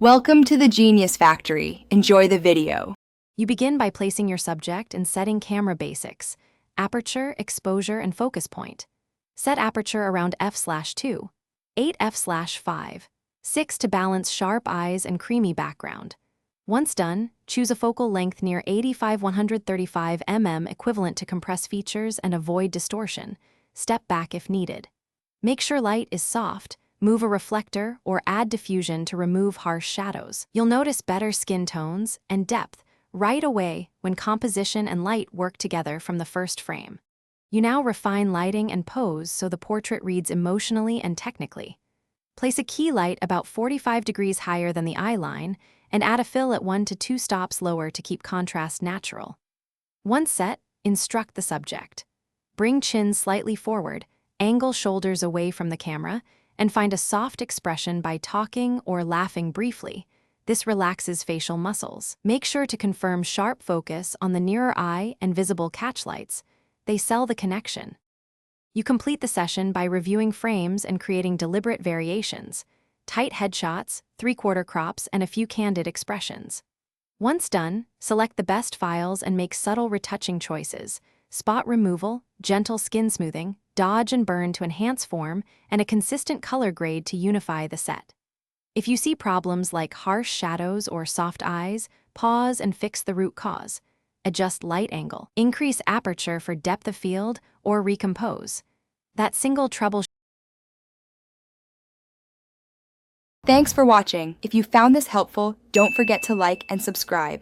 Welcome to the Genius Factory. Enjoy the video. You begin by placing your subject and setting camera basics: aperture, exposure, and focus point. Set aperture around f/2, 8 f/5, 6 to balance sharp eyes and creamy background. Once done, choose a focal length near 85-135 mm equivalent to compress features and avoid distortion. Step back if needed. Make sure light is soft. Move a reflector or add diffusion to remove harsh shadows. You'll notice better skin tones and depth right away when composition and light work together from the first frame. You now refine lighting and pose so the portrait reads emotionally and technically. Place a key light about 45 degrees higher than the eye line and add a fill at 1 to 2 stops lower to keep contrast natural. Once set, instruct the subject. Bring chin slightly forward, angle shoulders away from the camera, and find a soft expression by talking or laughing briefly. This relaxes facial muscles. Make sure to confirm sharp focus on the nearer eye and visible catchlights. They sell the connection. You complete the session by reviewing frames and creating deliberate variations: tight headshots, three-quarter crops, and a few candid expressions. Once done, select the best files and make subtle retouching choices: spot removal, gentle skin smoothing, dodge and burn to enhance form, and a consistent color grade to unify the set. If you see problems like harsh shadows or soft eyes, pause and fix the root cause. Adjust light angle, increase aperture for depth of field, or recompose. That single trouble. Thanks for watching. If you found this helpful, don't forget to like and subscribe.